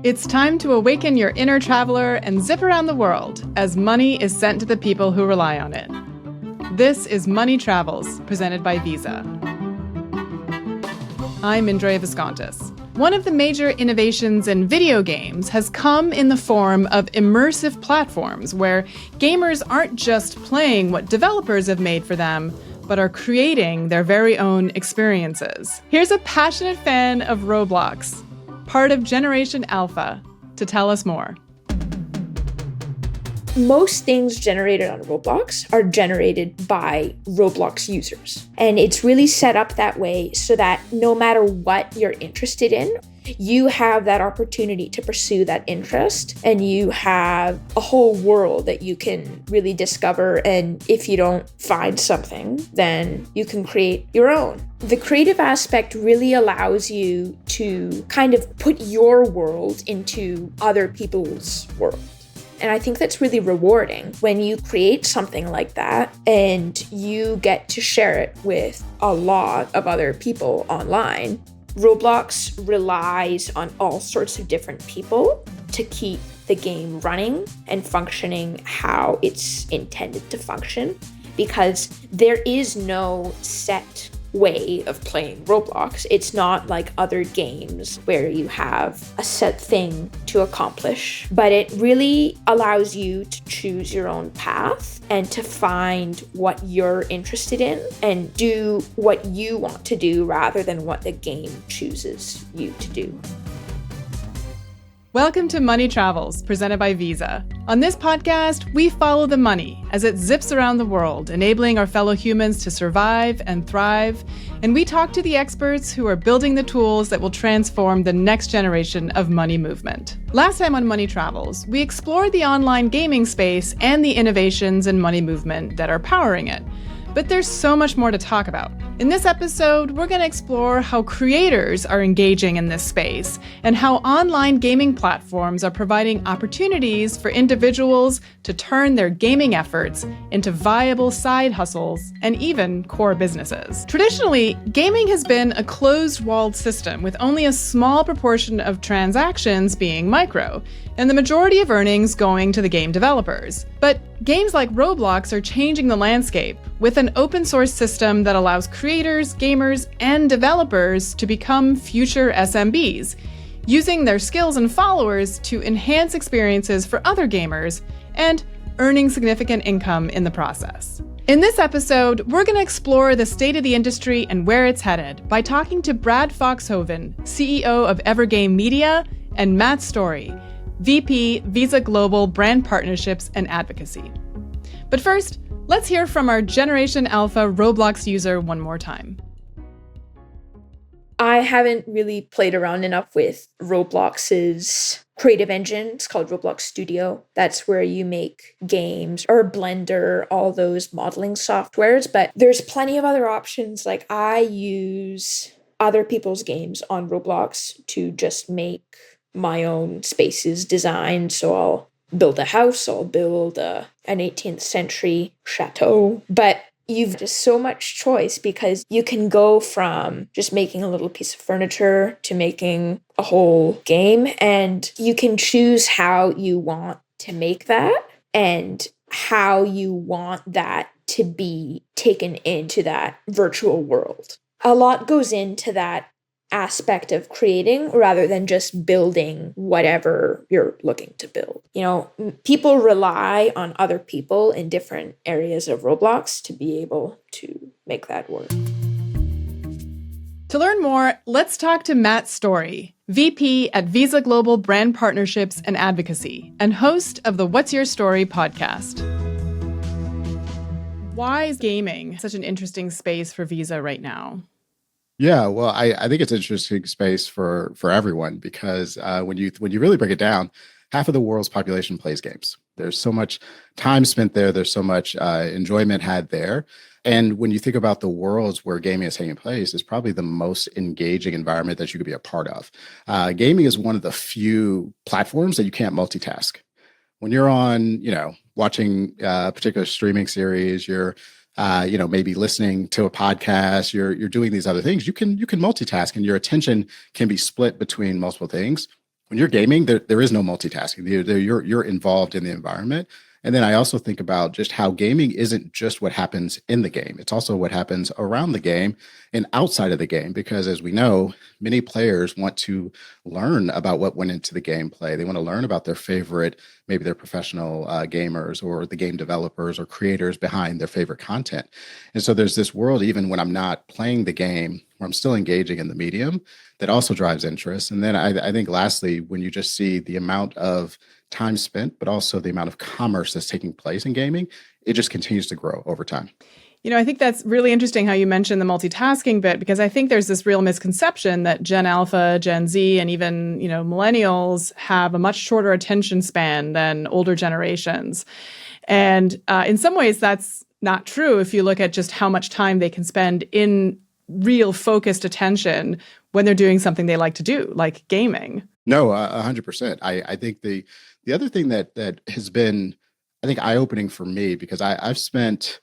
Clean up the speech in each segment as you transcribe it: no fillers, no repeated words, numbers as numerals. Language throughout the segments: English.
It's time to awaken your inner traveler and zip around the world as money is sent to the people who rely on it. This is Money Travels, presented by Visa. I'm Indrea Viscontis. One of the major innovations in video games has come in the form of immersive platforms where gamers aren't just playing what developers have made for them, but are creating their very own experiences. Here's a passionate fan of Roblox, part of Generation Alpha, to tell us more. Most things generated on Roblox are generated by Roblox users. And it's really set up that way so that no matter what you're interested in, you have that opportunity to pursue that interest, and you have a whole world that you can really discover. And if you don't find something, then you can create your own. The creative aspect really allows you to kind of put your world into other people's world. And I think that's really rewarding when you create something like that and you get to share it with a lot of other people online. Roblox relies on all sorts of different people to keep the game running and functioning how it's intended to function, because there is no set way of playing Roblox. It's not like other games where you have a set thing to accomplish, but it really allows you to choose your own path and to find what you're interested in and do what you want to do rather than what the game chooses you to do. Welcome to Money Travels, presented by Visa. On this podcast, we follow the money as it zips around the world, enabling our fellow humans to survive and thrive. And we talk to the experts who are building the tools that will transform the next generation of money movement. Last time on Money Travels, we explored the online gaming space and the innovations in money movement that are powering it. But there's so much more to talk about. In this episode, we're going to explore how creators are engaging in this space and how online gaming platforms are providing opportunities for individuals to turn their gaming efforts into viable side hustles and even core businesses. Traditionally, gaming has been a closed-walled system with only a small proportion of transactions being micro, and the majority of earnings going to the game developers. But games like Roblox are changing the landscape with an open source system that allows creators, gamers, and developers to become future SMBs, using their skills and followers to enhance experiences for other gamers and earning significant income in the process. In this episode, we're going to explore the state of the industry and where it's headed by talking to Brad Foxhoven, CEO of EverGame Media, and Matt Story, VP, Visa Global Brand Partnerships and Advocacy. But first, let's hear from our Generation Alpha Roblox user one more time. I haven't really played around enough with Roblox's creative engine. It's called Roblox Studio. That's where you make games or Blender, all those modeling softwares. But there's plenty of other options. Like I use other people's games on Roblox to just make my own spaces designed. So I'll build a house, I'll build an 18th century chateau. But you've just so much choice because you can go from just making a little piece of furniture to making a whole game, and you can choose how you want to make that and how you want that to be taken into that virtual world. A lot goes into that aspect of creating rather than just building whatever you're looking to build. You know, people rely on other people in different areas of Roblox to be able to make that work. To learn more, let's talk to Matt Story, VP at Visa Global Brand Partnerships and Advocacy, and host of the What's Your Story podcast. Why is gaming such an interesting space for Visa right now? Yeah, well, I think it's an interesting space for everyone because when you really break it down, half of the world's population plays games. There's so much time spent there. There's so much enjoyment had there. And when you think about the worlds where gaming is taking place, it's probably the most engaging environment that you could be a part of. Gaming is one of the few platforms that you can't multitask. When you're on, watching a particular streaming series, you're maybe listening to a podcast, you're doing these other things, you can multitask and your attention can be split between multiple things. when you're gaming, there is no multitasking. You're involved in the environment. And then I also think about just how gaming isn't just what happens in the game. It's also what happens around the game and outside of the game. Because as we know, many players want to learn about what went into the gameplay. They want to learn about their favorite, maybe their professional gamers or the game developers or creators behind their favorite content. And so there's this world, even when I'm not playing the game, where I'm still engaging in the medium, that also drives interest. And then I think lastly, when you just see the amount of time spent, but also the amount of commerce that's taking place in gaming, it just continues to grow over time. I think that's really interesting how you mentioned the multitasking bit, because I think there's this real misconception that Gen Alpha, Gen Z, and even, millennials have a much shorter attention span than older generations. And in some ways, that's not true if you look at just how much time they can spend in real focused attention when they're doing something they like to do, like gaming. No, 100%. I think the other thing that has been, I think, eye-opening for me, because I've spent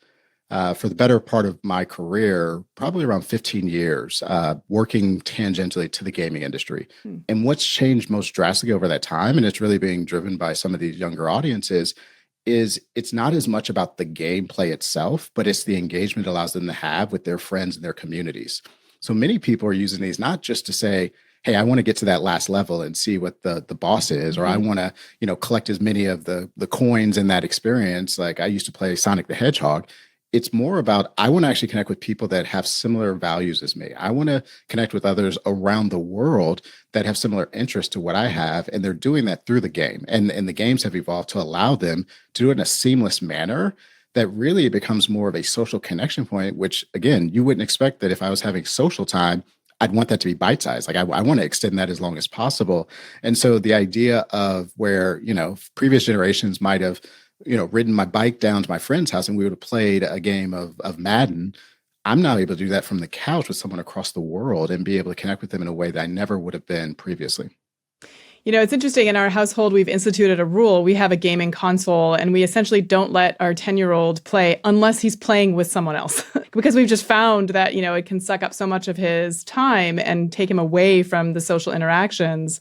for the better part of my career, probably around 15 years, working tangentially to the gaming industry. And what's changed most drastically over that time, and it's really being driven by some of these younger audiences, is it's not as much about the gameplay itself, but it's the engagement it allows them to have with their friends and their communities. So many people are using these not just to say, hey, I want to get to that last level and see what the boss is, or I want to, collect as many of the coins in that experience. Like I used to play Sonic the Hedgehog. It's more about, I want to actually connect with people that have similar values as me. I want to connect with others around the world that have similar interests to what I have. And they're doing that through the game. And the games have evolved to allow them to do it in a seamless manner that really becomes more of a social connection point, which again, you wouldn't expect that if I was having social time, I'd want that to be bite-sized. Like I want to extend that as long as possible. And so the idea of where, previous generations might have, ridden my bike down to my friend's house and we would have played a game of Madden. I'm now able to do that from the couch with someone across the world and be able to connect with them in a way that I never would have been previously. It's interesting. In our household, we've instituted a rule. We have a gaming console, and we essentially don't let our 10-year-old play unless he's playing with someone else. Because we've just found that, it can suck up so much of his time and take him away from the social interactions.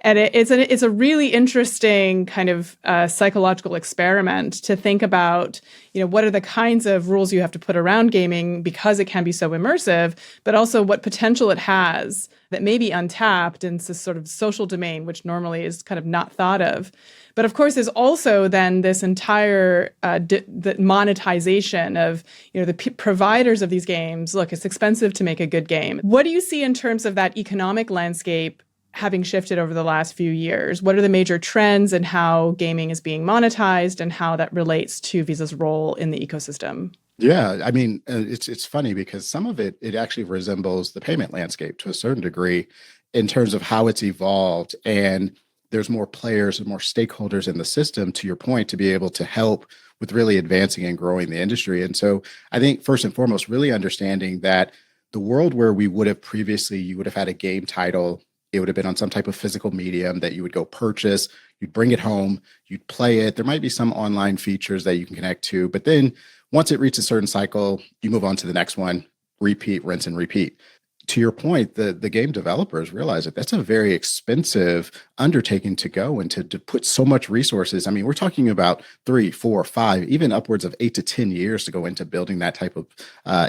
And it's a really interesting kind of psychological experiment to think about, what are the kinds of rules you have to put around gaming because it can be so immersive, but also what potential it has that may be untapped in this sort of social domain, which normally is kind of not thought of. But of course, there's also then this entire the monetization of, the providers of these games. Look, it's expensive to make a good game. What do you see in terms of that economic landscape having shifted over the last few years? What are the major trends and how gaming is being monetized and how that relates to Visa's role in the ecosystem? Yeah, I mean, it's funny because some of it actually resembles the payment landscape to a certain degree in terms of how it's evolved. And there's more players and more stakeholders in the system, to your point, to be able to help with really advancing and growing the industry. And so I think first and foremost, really understanding that the world where we would have previously, you would have had a game title, it would have been on some type of physical medium that you would go purchase, you'd bring it home, you'd play it. There might be some online features that you can connect to, but then once it reaches a certain cycle, you move on to the next one, repeat, rinse, and repeat. To your point, the game developers realize that that's a very expensive undertaking to go and to put so much resources. I mean, we're talking about 3, 4, 5, even upwards of 8 to 10 years to go into building that type of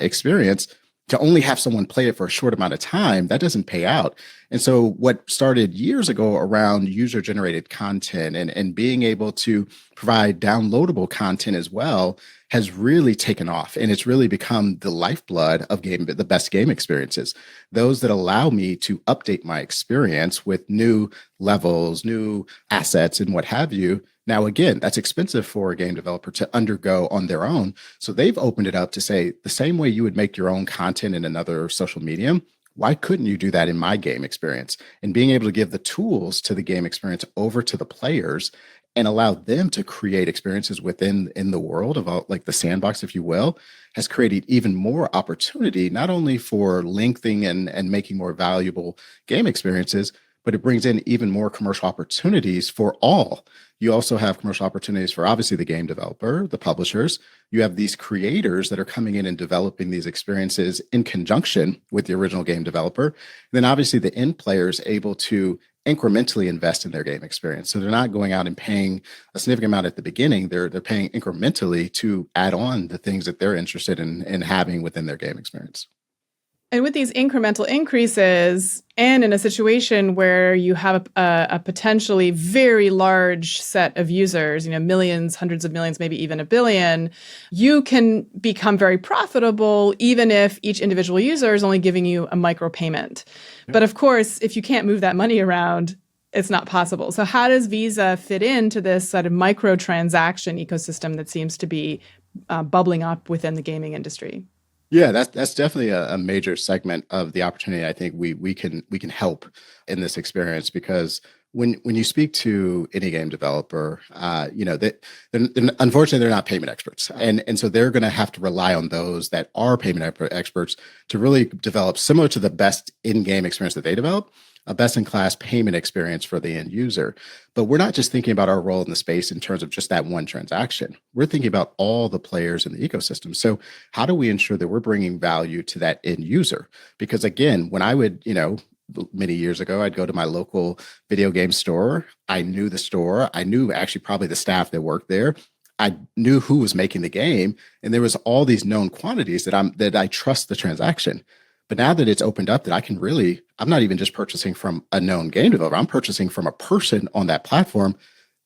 experience. To only have someone play it for a short amount of time, that doesn't pay out. And so what started years ago around user-generated content and being able to provide downloadable content as well has really taken off. And it's really become the lifeblood of the best game experiences. Those that allow me to update my experience with new levels, new assets, and what have you. Now, again, that's expensive for a game developer to undergo on their own. So they've opened it up to say, the same way you would make your own content in another social medium, why couldn't you do that in my game experience? And being able to give the tools to the game experience over to the players and allow them to create experiences within the world of like the sandbox, if you will, has created even more opportunity, not only for lengthening and making more valuable game experiences, but it brings in even more commercial opportunities for all. You also have commercial opportunities for obviously the game developer, the publishers. You have these creators that are coming in and developing these experiences in conjunction with the original game developer. And then obviously the end player is able to incrementally invest in their game experience. So they're not going out and paying a significant amount at the beginning. They're paying incrementally to add on the things that they're interested in having within their game experience. And with these incremental increases, and in a situation where you have a potentially very large set of users, millions, hundreds of millions, maybe even a billion, you can become very profitable even if each individual user is only giving you a micropayment. Yep. But of course, if you can't move that money around, it's not possible. So how does Visa fit into this sort of microtransaction ecosystem that seems to be bubbling up within the gaming industry? Yeah, that's definitely a major segment of the opportunity. I think we can help in this experience, because when you speak to any game developer, unfortunately they're not payment experts, and so they're going to have to rely on those that are payment experts to really develop, similar to the best in-game experience that they develop, a best-in-class payment experience for the end user. But we're not just thinking about our role in the space in terms of just that one transaction. We're thinking about all the players in the ecosystem. So how do we ensure that we're bringing value to that end user? Because again, when I would, many years ago, I'd go to my local video game store. I knew the store. I knew actually probably the staff that worked there. I knew who was making the game. And there was all these known quantities that I trust the transaction. But now that it's opened up, that I'm not even just purchasing from a known game developer, I'm purchasing from a person on that platform.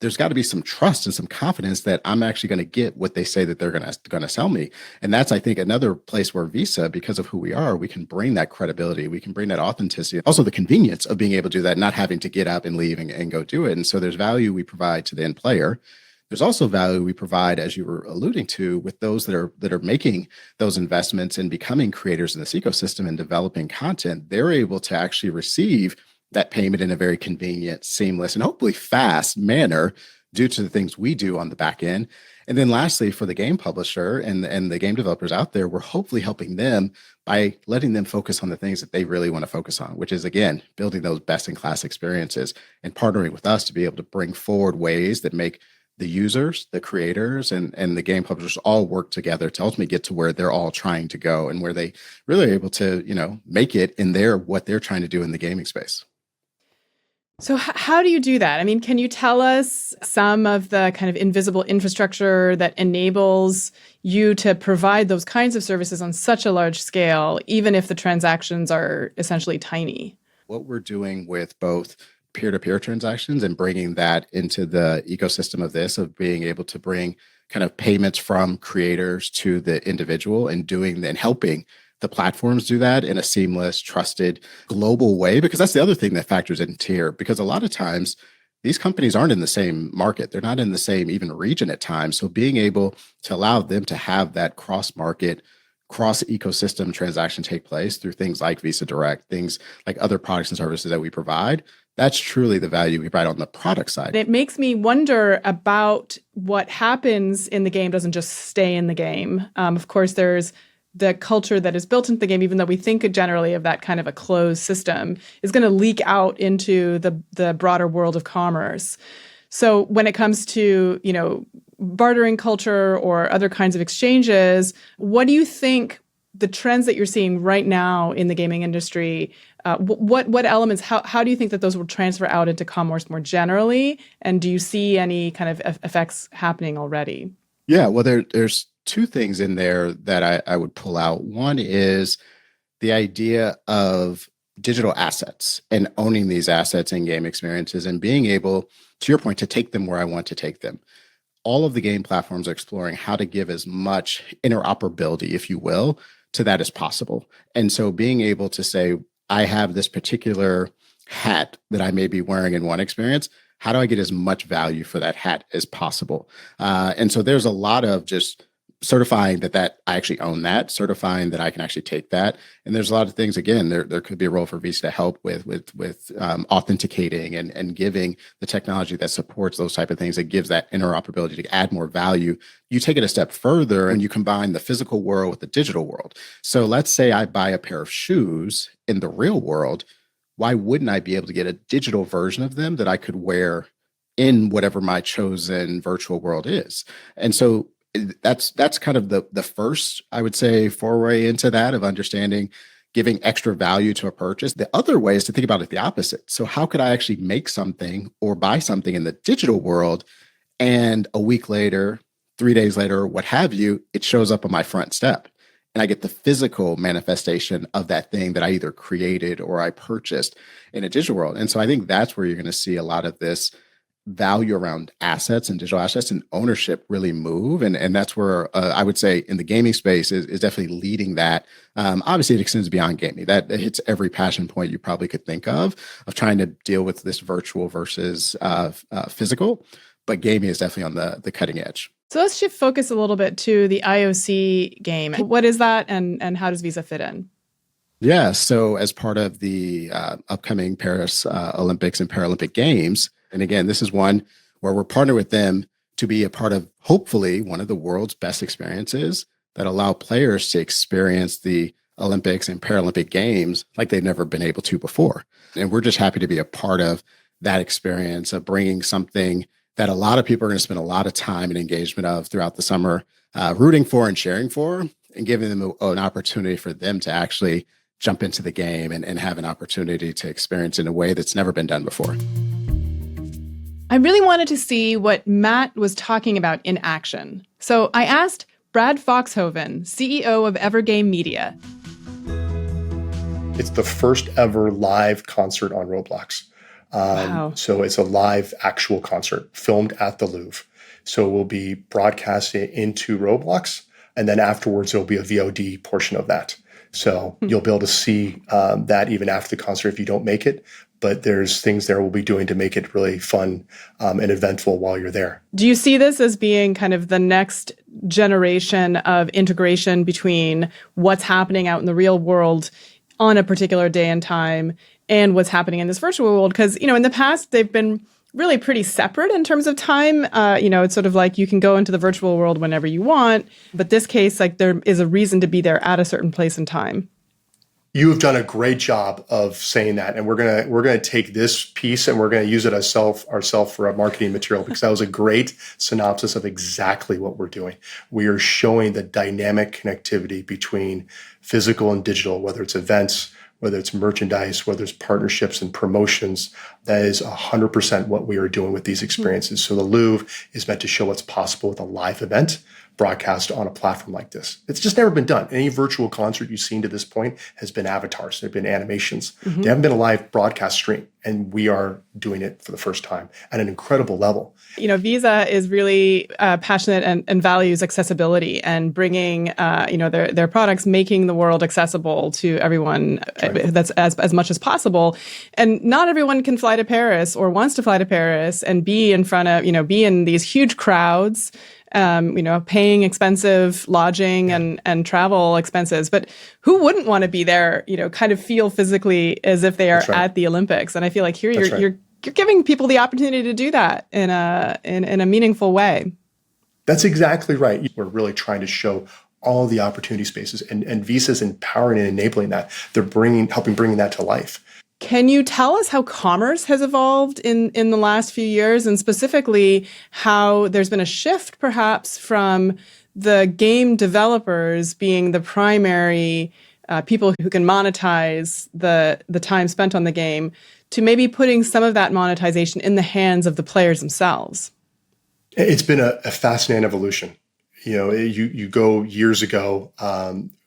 There's got to be some trust and some confidence that I'm actually going to get what they say that they're going to sell me. And that's, I think, another place where Visa, because of who we are, we can bring that credibility, we can bring that authenticity, also the convenience of being able to do that, not having to get up and leave and go do it. And so there's value we provide to the end player. There's also value we provide, as you were alluding to, with those that are making those investments and becoming creators in this ecosystem and developing content. They're able to actually receive that payment in a very convenient, seamless, and hopefully fast manner due to the things we do on the back end. And then lastly, for the game publisher and the game developers out there, we're hopefully helping them by letting them focus on the things that they really want to focus on, which is, again, building those best-in-class experiences and partnering with us to be able to bring forward ways that make the users, the creators, and the game publishers all work together to ultimately get to where they're all trying to go and where they really are able to, make it in what they're trying to do in the gaming space. So how do you do that? I mean, can you tell us some of the kind of invisible infrastructure that enables you to provide those kinds of services on such a large scale, even if the transactions are essentially tiny? What we're doing with both peer-to-peer transactions and bringing that into the ecosystem of being able to bring kind of payments from creators to the individual and helping the platforms do that in a seamless, trusted, global way, because that's the other thing that factors into here. Because a lot of times these companies aren't in the same market. They're not in the same even region at times. So being able to allow them to have that cross-market, cross-ecosystem transaction take place through things like Visa Direct, things like other products and services that we provide, that's truly the value we provide on the product side. It makes me wonder about what happens in the game doesn't just stay in the game. Of course, there's the culture that is built into the game, even though we think generally of that kind of a closed system, is going to leak out into the broader world of commerce. So when it comes to, bartering culture or other kinds of exchanges, what do you think the trends that you're seeing right now in the gaming industry, what elements, how do you think that those will transfer out into commerce more generally? And do you see any kind of effects happening already? Yeah, well, there's two things in there that I would pull out. One is the idea of digital assets and owning these assets in game experiences and being able, to your point, to take them where I want to take them. All of the game platforms are exploring how to give as much interoperability, if you will, to that as possible. And so being able to say, I have this particular hat that I may be wearing in one experience, how do I get as much value for that hat as possible? And so there's a lot of just certifying that I actually own that, certifying that I can actually take that. And there's a lot of things, again, there could be a role for Visa to help with authenticating and giving the technology that supports those type of things, that gives that interoperability to add more value. You take it a step further and you combine the physical world with the digital world. So let's say I buy a pair of shoes in the real world. why wouldn't I be able to get a digital version of them that I could wear in whatever my chosen virtual world is? And so that's kind of the first, I would say, foray into that, of understanding giving extra value to a purchase. The other way is to think about it the opposite. So how could I actually make something or buy something in the digital world, and a week later, 3 days later, what have you, it shows up on my front step, and I get the physical manifestation of that thing that I either created or I purchased in a digital world. And so I think that's where you're going to see a lot of this value around assets and digital assets and ownership really move. And that's where I would say in the gaming space is definitely leading that. Obviously, it extends beyond gaming. That hits every passion point you probably could think of trying to deal with this virtual versus physical. But gaming is definitely on the cutting edge. So let's shift focus a little bit to the IOC game. What is that, and how does Visa fit in? Yeah, so as part of the upcoming Paris Olympics and Paralympic Games, and again, this is one where we're partnered with them to be a part of, hopefully, one of the world's best experiences that allow players to experience the Olympics and Paralympic Games like they've never been able to before. And we're just happy to be a part of that experience of bringing something that a lot of people are going to spend a lot of time and engagement of throughout the summer, rooting for and cheering for, and giving them an opportunity for them to actually jump into the game and have an opportunity to experience in a way that's never been done before. I really wanted to see what Matt was talking about in action. So I asked Brad Foxhoven, CEO of EverGame Media. It's the first ever live concert on Roblox. Wow. So it's a live actual concert filmed at the Louvre. So we'll be broadcasting into Roblox, and then afterwards there'll be a VOD portion of that. So you'll be able to see that even after the concert if you don't make it. But there's things there we'll be doing to make it really fun and eventful while you're there. Do you see this as being kind of the next generation of integration between what's happening out in the real world on a particular day and time and what's happening in this virtual world? Because, in the past, they've been really pretty separate in terms of time. It's sort of like you can go into the virtual world whenever you want. But this case, like, there is a reason to be there at a certain place and time. You have done a great job of saying that, and we're gonna take this piece and we're gonna use it ourselves for a marketing material, because that was a great synopsis of exactly what we're doing. We are showing the dynamic connectivity between physical and digital, whether it's events, whether it's merchandise, whether it's partnerships and promotions. That is 100% what we are doing with these experiences. So the Louvre is meant to show what's possible with a live event broadcast on a platform like this. It's just never been done. Any virtual concert you've seen to this point has been avatars. They've been animations. Mm-hmm. They haven't been a live broadcast stream. And we are doing it for the first time at an incredible level. Visa is really passionate and values accessibility and bringing, their products, making the world accessible to everyone. Right. That's as much as possible. And not everyone can fly to Paris or wants to fly to Paris and be in front of, be in these huge crowds, paying expensive lodging and travel expenses. But who wouldn't want to be there, kind of feel physically as if they are at the Olympics? And I feel like here you're giving people the opportunity to do that in a meaningful way. That's exactly right. We're really trying to show all the opportunity spaces, and Visa's empowering and enabling that. They're helping bring that to life. Can you tell us how commerce has evolved in the last few years, and specifically how there's been a shift perhaps from the game developers being the primary people who can monetize the time spent on the game to maybe putting some of that monetization in the hands of the players themselves? It's been a fascinating evolution. You go years ago,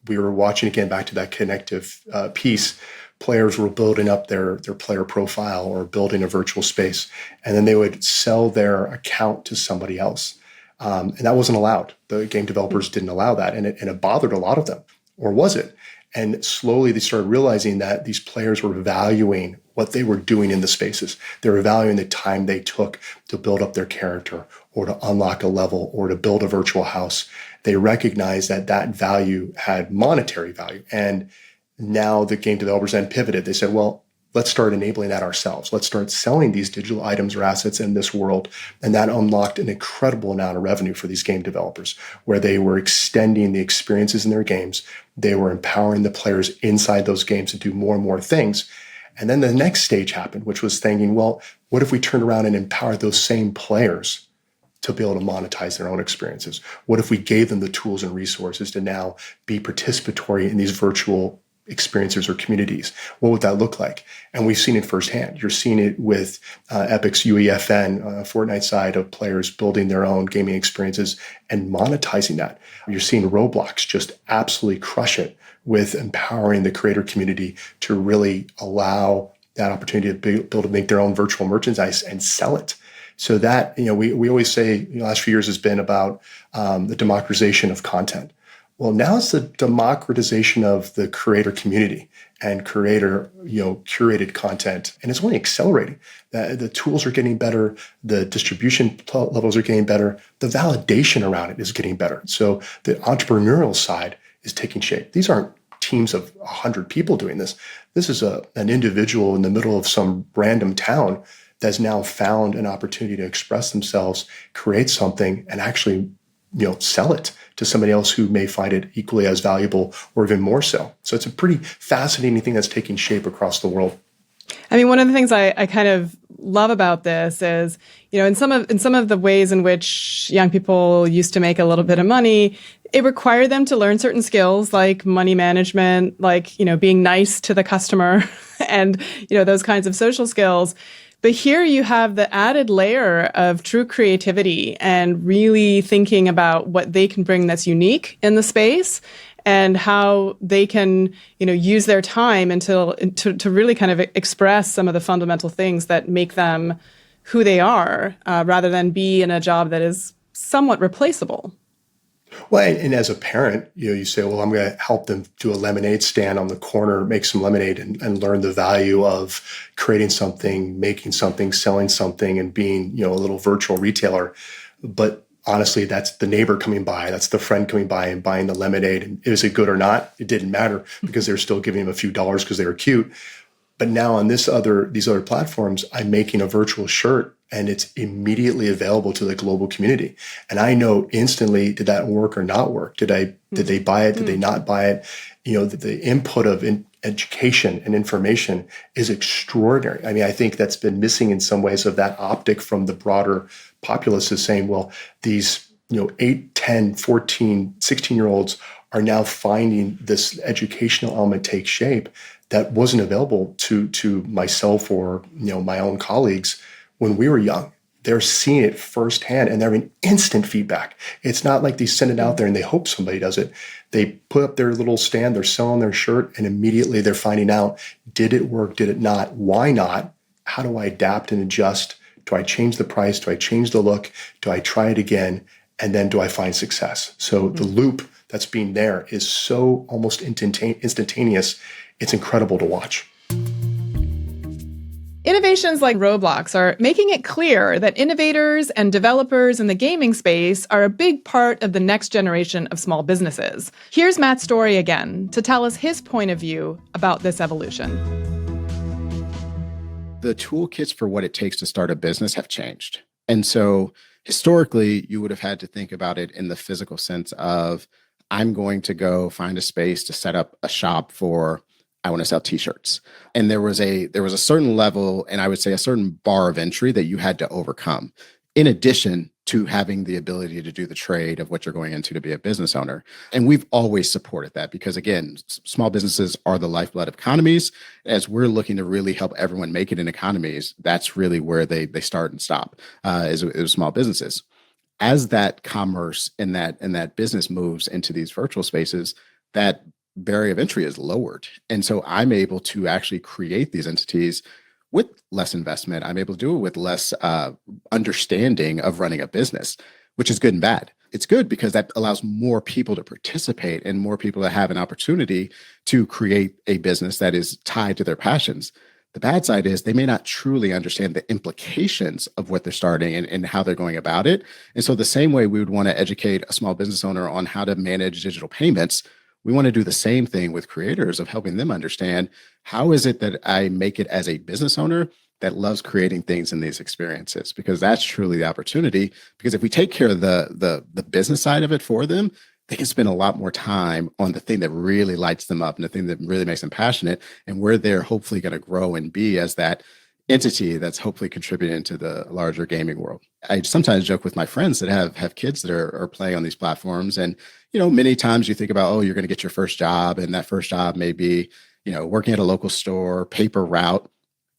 we were watching again back to that connective piece. Players were building up their player profile or building a virtual space, and then they would sell their account to somebody else. And that wasn't allowed. The game developers didn't allow that, and it bothered a lot of them. Or was it? And slowly they started realizing that these players were valuing what they were doing in the spaces. They were valuing the time they took to build up their character or to unlock a level or to build a virtual house. They recognized that value had monetary value. And now the game developers then pivoted. They said, well, let's start enabling that ourselves. Let's start selling these digital items or assets in this world. And that unlocked an incredible amount of revenue for these game developers, where they were extending the experiences in their games. They were empowering the players inside those games to do more and more things. And then the next stage happened, which was thinking, well, what if we turned around and empowered those same players to be able to monetize their own experiences? What if we gave them the tools and resources to now be participatory in these virtual experiences or communities? What would that look like? And we've seen it firsthand. You're seeing it with Epic's UEFN, Fortnite side of players building their own gaming experiences and monetizing that. You're seeing Roblox just absolutely crush it with empowering the creator community to really allow that opportunity to be able to make their own virtual merchandise and sell it. So that, we always say the last few years has been about the democratization of content. Well, now it's the democratization of the creator community and creator, curated content. And it's only accelerating. The tools are getting better. The distribution levels are getting better. The validation around it is getting better. So the entrepreneurial side is taking shape. These aren't teams of 100 people doing this. This is an individual in the middle of some random town that's now found an opportunity to express themselves, create something, and actually, sell it to somebody else who may find it equally as valuable or even more so. So it's a pretty fascinating thing that's taking shape across the world. I mean, one of the things I kind of love about this is, in some of the ways in which young people used to make a little bit of money, it required them to learn certain skills like money management, like, being nice to the customer and, those kinds of social skills. But here you have the added layer of true creativity and really thinking about what they can bring that's unique in the space and how they can, use their time to really kind of express some of the fundamental things that make them who they are, rather than be in a job that is somewhat replaceable. Well, and as a parent, you say, well, I'm going to help them do a lemonade stand on the corner, make some lemonade and learn the value of creating something, making something, selling something, and being, a little virtual retailer. But honestly, that's the neighbor coming by. That's the friend coming by and buying the lemonade. And is it good or not? It didn't matter because they're still giving them a few dollars because they were cute. But now on these other platforms, I'm making a virtual shirt and it's immediately available to the global community. And I know instantly, did that work or not work? Did they buy it? Did they not buy it? The input of education and information is extraordinary. I mean, I think that's been missing in some ways of that optic from the broader populace is saying, well, these, 8, 10, 14, 16-year-olds are now finding this educational element take shape that wasn't available to myself or, my own colleagues when we were young. They're seeing it firsthand and they're having instant feedback. It's not like they send it out there and they hope somebody does it. They put up their little stand, they're selling their shirt, and immediately they're finding out, did it work? Did it not? Why not? How do I adapt and adjust? Do I change the price? Do I change the look? Do I try it again? And then do I find success? So the loop that's being there is so almost instantaneous. It's incredible to watch. Innovations like Roblox are making it clear that innovators and developers in the gaming space are a big part of the next generation of small businesses. Here's Matt Story again to tell us his point of view about this evolution. The toolkits for what it takes to start a business have changed. And so historically, you would have had to think about it in the physical sense of, I'm going to go find a space to set up a shop for, I want to sell t-shirts. And there was a certain level, and I would say a certain bar of entry that you had to overcome, in addition to having the ability to do the trade of what you're going into to be a business owner. And we've always supported that because, again, small businesses are the lifeblood of economies. As we're looking to really help everyone make it in economies, that's really where they start and stop, is small businesses. As that commerce and that business moves into these virtual spaces, that barrier of entry is lowered. And so I'm able to actually create these entities with less investment. I'm able to do it with less understanding of running a business, which is good and bad. It's good because that allows more people to participate and more people to have an opportunity to create a business that is tied to their passions. The bad side is they may not truly understand the implications of what they're starting and how they're going about it. And so the same way we would want to educate a small business owner on how to manage digital payments, we want to do the same thing with creators of helping them understand, how is it that I make it as a business owner that loves creating things in these experiences? Because that's truly the opportunity. Because if we take care of the business side of it for them, they can spend a lot more time on the thing that really lights them up and the thing that really makes them passionate, and where they're hopefully going to grow and be as that entity that's hopefully contributing to the larger gaming world. I sometimes joke with my friends that have kids that are playing on these platforms. And, many times you think about, oh, you're going to get your first job. And that first job may be, working at a local store, paper route.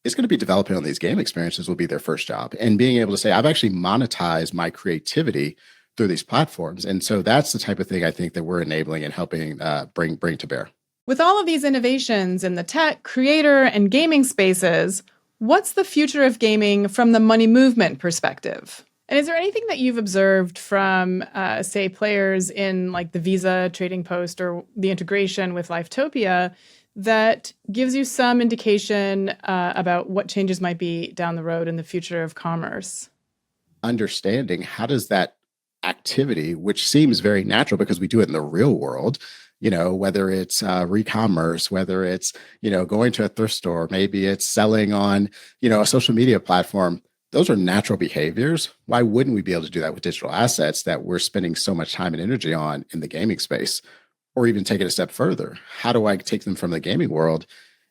It's going to be developing on these game experiences will be their first job. And being able to say, I've actually monetized my creativity through these platforms. And so that's the type of thing I think that we're enabling and helping bring to bear. With all of these innovations in the tech, creator, and gaming spaces, what's the future of gaming from the money movement perspective? And is there anything that you've observed from, say, players in like the Visa Trading Post or the integration with Livetopia that gives you some indication about what changes might be down the road in the future of commerce? Understanding how does that activity, which seems very natural because we do it in the real world, whether it's re-commerce, whether it's, going to a thrift store, maybe it's selling on, a social media platform. Those are natural behaviors. Why wouldn't we be able to do that with digital assets that we're spending so much time and energy on in the gaming space? Or even take it a step further. How do I take them from the gaming world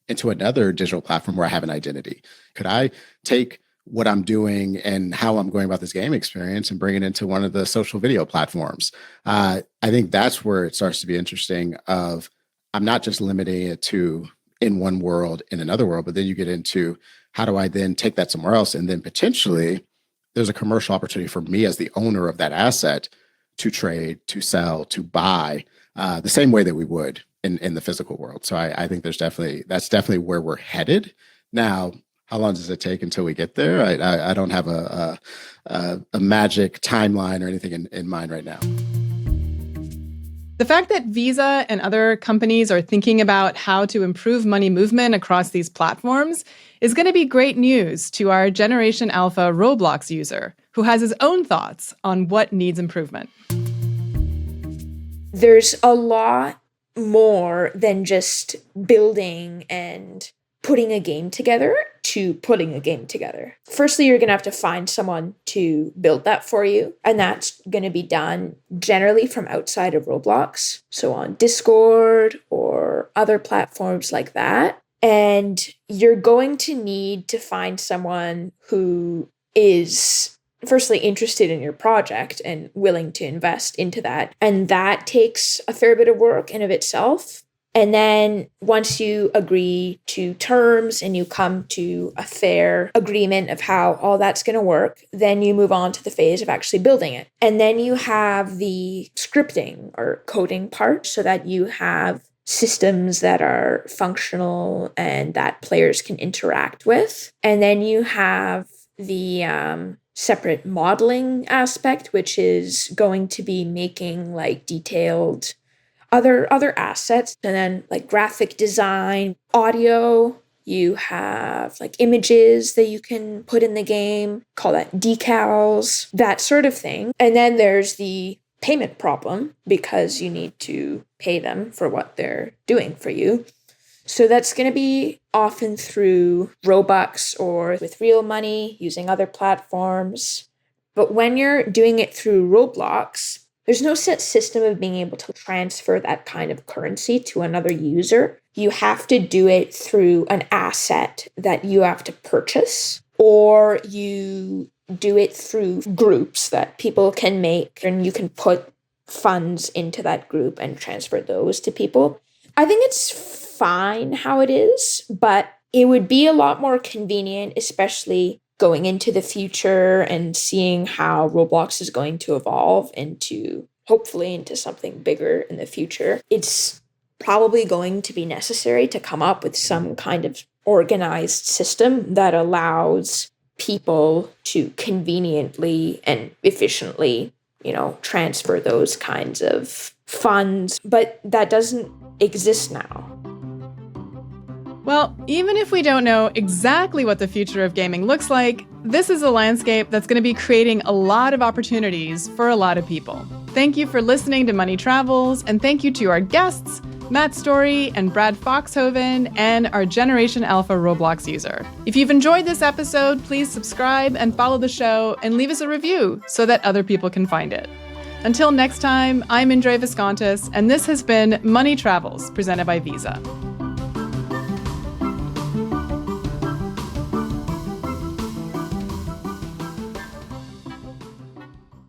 into another digital platform where I have an identity? Could I take what I'm doing and how I'm going about this game experience and bring it into one of the social video platforms? I think that's where it starts to be interesting of I'm not just limiting it to in one world, in another world, but then you get into how do I then take that somewhere else? And then potentially there's a commercial opportunity for me as the owner of that asset to trade, to sell, to buy the same way that we would in the physical world. So I think that's definitely where we're headed. Now, how long does it take until we get there? I don't have a magic timeline or anything in mind right now. The fact that Visa and other companies are thinking about how to improve money movement across these platforms is going to be great news to our Generation Alpha Roblox user, who has his own thoughts on what needs improvement. There's a lot more than just building and putting a game together to putting a game together. Firstly, you're going to have to find someone to build that for you. And that's going to be done generally from outside of Roblox. So on Discord or other platforms like that. And you're going to need to find someone who is firstly interested in your project and willing to invest into that. And that takes a fair bit of work in of itself. And then once you agree to terms and you come to a fair agreement of how all that's going to work, then you move on to the phase of actually building it. And then you have the scripting or coding part so that you have systems that are functional and that players can interact with. And then you have the separate modeling aspect, which is going to be making like detailed other assets, and then like graphic design, audio. You have like images that you can put in the game, call that decals, that sort of thing. And then there's the payment problem because you need to pay them for what they're doing for you. So that's going to be often through Robux or with real money using other platforms. But when you're doing it through Roblox, there's no set system of being able to transfer that kind of currency to another user. You have to do it through an asset that you have to purchase, or you do it through groups that people can make, and you can put funds into that group and transfer those to people. I think it's fine how it is, but it would be a lot more convenient, especially going into the future and seeing how Roblox is going to evolve hopefully into something bigger in the future. It's probably going to be necessary to come up with some kind of organized system that allows people to conveniently and efficiently, transfer those kinds of funds. But that doesn't exist now. Well, even if we don't know exactly what the future of gaming looks like, this is a landscape that's going to be creating a lot of opportunities for a lot of people. Thank you for listening to Money Travels, and thank you to our guests, Matt Story and Brad Foxhoven, and our Generation Alpha Roblox user. If you've enjoyed this episode, please subscribe and follow the show and leave us a review so that other people can find it. Until next time, I'm Indre Viscontis, and this has been Money Travels, presented by Visa.